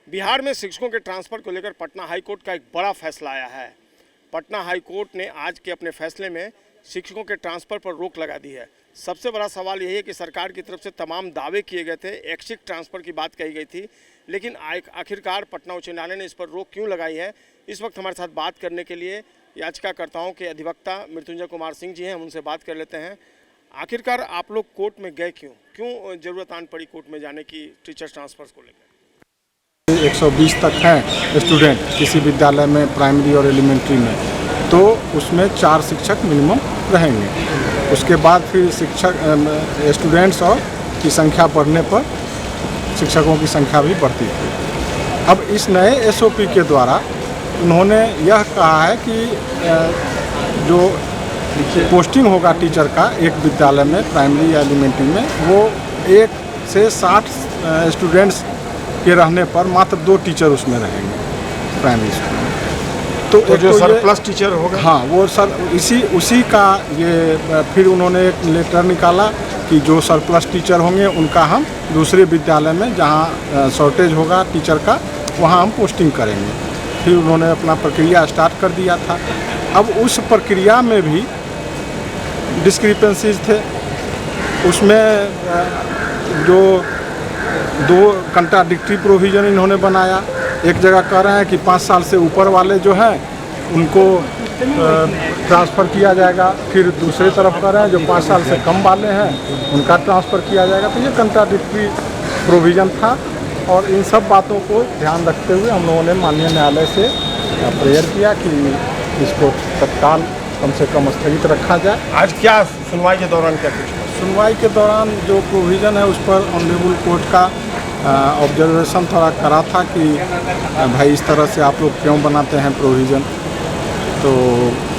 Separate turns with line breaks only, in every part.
बिहार में शिक्षकों के ट्रांसफ़र को लेकर पटना हाईकोर्ट का एक बड़ा फैसला आया है। पटना हाईकोर्ट ने आज के अपने फैसले में शिक्षकों के ट्रांसफ़र पर रोक लगा दी है। सबसे बड़ा सवाल यही है कि सरकार की तरफ से तमाम दावे किए गए थे, ऐच्छिक ट्रांसफ़र की बात कही गई थी, लेकिन आखिरकार पटना उच्च न्यायालय ने इस पर रोक क्यों लगाई है। इस वक्त हमारे साथ बात करने के लिए याचिकाकर्ताओं के अधिवक्ता मृत्युंजय कुमार सिंह जी हैं, हम उनसे बात कर लेते हैं। आखिरकार आप लोग कोर्ट में गए क्यों ज़रूरत आन पड़ी कोर्ट में जाने की टीचर ट्रांसफ़र्स को लेकर?
120 तक हैं स्टूडेंट किसी विद्यालय में, प्राइमरी और एलिमेंट्री में, तो उसमें 4 शिक्षक मिनिमम रहेंगे। उसके बाद फिर शिक्षक स्टूडेंट्स और की संख्या बढ़ने पर शिक्षकों की संख्या भी बढ़ती थी। अब इस नए SOP के द्वारा उन्होंने यह कहा है कि जो पोस्टिंग होगा टीचर का एक विद्यालय में, प्राइमरी या एलिमेंट्री में, वो 1 से 60 स्टूडेंट्स के रहने पर मात्र 2 टीचर उसमें रहेंगे प्राइमरी स्कूल में। तो जो सरप्लस टीचर होगा, हाँ, वो उसी का ये फिर उन्होंने एक लेटर निकाला कि जो सरप्लस टीचर होंगे उनका हम दूसरे विद्यालय में जहाँ शॉर्टेज होगा टीचर का, वहाँ हम पोस्टिंग करेंगे। फिर उन्होंने अपना प्रक्रिया स्टार्ट कर दिया था। अब उस प्रक्रिया में भी डिस्क्रिपेंसीज थे। उसमें जो 2 कंट्राडिक्टरी प्रोविज़न इन्होंने बनाया। एक जगह कह रहे हैं कि 5 साल से ऊपर वाले जो हैं उनको ट्रांसफ़र किया जाएगा, फिर दूसरी तरफ कह रहे हैं जो 5 साल से कम वाले हैं उनका ट्रांसफ़र किया जाएगा। तो ये कंट्राडिक्टरी प्रोविज़न था और इन सब बातों को ध्यान रखते हुए हम लोगों ने माननीय न्यायालय से प्रेयर किया कि इसको तत्काल कम से कम स्थगित रखा जाए।
आज क्या सुनवाई के दौरान क्या कुछ?
सुनवाई के दौरान जो प्रोविज़न है उस पर ऑनरेबल कोर्ट का ऑब्जर्वेशन थोड़ा करा था कि भाई इस तरह से आप लोग क्यों बनाते हैं प्रोविज़न। तो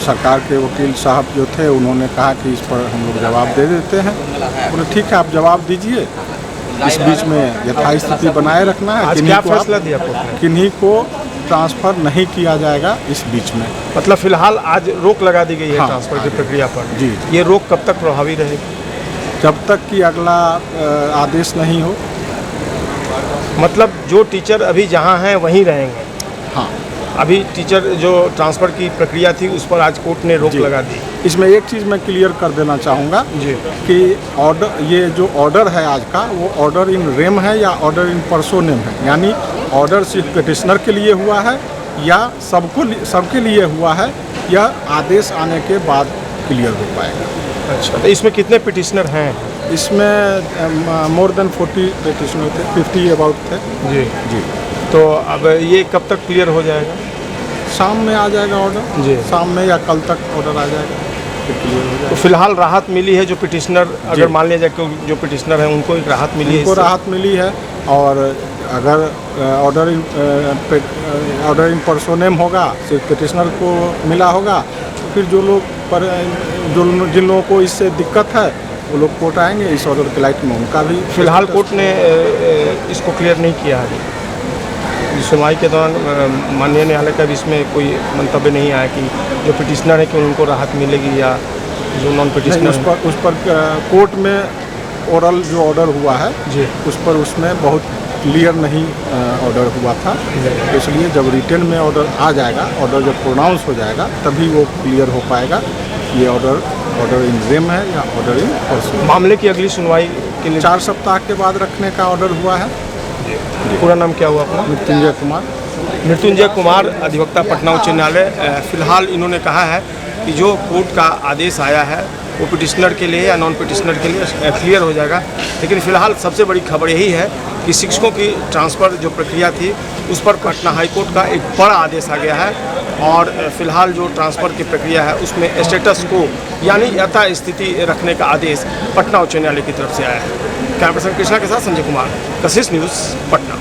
सरकार के वकील साहब जो थे उन्होंने कहा कि इस पर हम लोग जवाब दे देते हैं। बोले ठीक है, आप जवाब दीजिए, इस बीच में यथास्थिति बनाए रखना है।
क्या फैसला दिया
किन्हीं को ट्रांसफ़र नहीं किया जाएगा इस बीच में।
मतलब फिलहाल आज रोक लगा दी गई है,
हाँ,
ट्रांसफ़र की प्रक्रिया पर।
जी,
ये रोक कब तक प्रभावी रहेगी?
जब तक कि अगला आदेश नहीं हो।
मतलब जो टीचर अभी जहां हैं वहीं रहेंगे?
हाँ,
अभी टीचर जो ट्रांसफ़र की प्रक्रिया थी उस पर आज कोर्ट ने रोक लगा दी।
इसमें एक चीज़ मैं क्लियर कर देना चाहूँगा
जी
कि ऑर्डर, ये जो ऑर्डर है आज का, वो ऑर्डर इन रेम है या ऑर्डर इन पर्सोनेम है। यानी ऑर्डर सिर्फ पिटिशनर के लिए हुआ है या सबके लिए हुआ है, यह आदेश आने के बाद क्लियर हो पाएगा।
अच्छा, तो इसमें कितने पिटिशनर हैं?
इसमें मोर देन 40 पिटिशनर थे, 50 अबाउट थे।
जी
जी।
तो अब ये कब तक क्लियर हो जाएगा?
शाम में आ जाएगा ऑर्डर।
जी,
शाम में या कल तक ऑर्डर आ जाएगा, फिर क्लियर हो जाएगा।
तो फिलहाल राहत मिली है जो पिटिशनर, अगर मान लिया जाए कि जो पिटिशनर हैं उनको एक राहत मिली है?
उनको राहत मिली है। और अगर ऑर्डर इन पर्सोनेम होगा, सिर्फ पिटिशनर को मिला होगा, तो फिर जिन लोगों को इससे दिक्कत है वो लोग कोर्ट आएंगे इस ऑर्डर के लाइट में। उनका भी
फिलहाल कोर्ट ने इसको क्लियर नहीं किया है। सुनवाई के दौरान माननीय न्यायालय का भी इसमें कोई मंतव्य नहीं आया कि जो पिटिशनर है कि उनको राहत मिलेगी या जो नॉन पिटिशनर।
उस पर कोर्ट में ओरल जो ऑर्डर हुआ है
जी,
उसमें बहुत क्लियर नहीं ऑर्डर हुआ था। इसलिए जब रिटन में ऑर्डर आ जाएगा, ऑर्डर जब प्रोनाउंस हो जाएगा, तभी वो क्लियर हो पाएगा ये ऑर्डर इन रेम है या ऑर्डर इन पर्सोनेम।
मामले की अगली सुनवाई के लिए
4 सप्ताह के बाद रखने का ऑर्डर हुआ है।
पूरा नाम क्या हुआ अपना?
मृत्युंजय कुमार।
मृत्युंजय कुमार, अधिवक्ता, पटना उच्च न्यायालय। फिलहाल इन्होंने कहा है कि जो कोर्ट का आदेश आया है वो पिटिशनर के लिए या नॉन पिटिशनर के लिए क्लियर हो जाएगा। लेकिन फिलहाल सबसे बड़ी खबर यही है कि शिक्षकों की ट्रांसफ़र जो प्रक्रिया थी उस पर पटना हाईकोर्ट का एक बड़ा आदेश आ गया है और फिलहाल जो ट्रांसफ़र की प्रक्रिया है उसमें स्टेटस को यानी यथास्थिति रखने का आदेश पटना उच्च न्यायालय की तरफ से आया है। कैमरा पर्सन कृष्णा के साथ संजय कुमार, कशिश न्यूज़, पटना।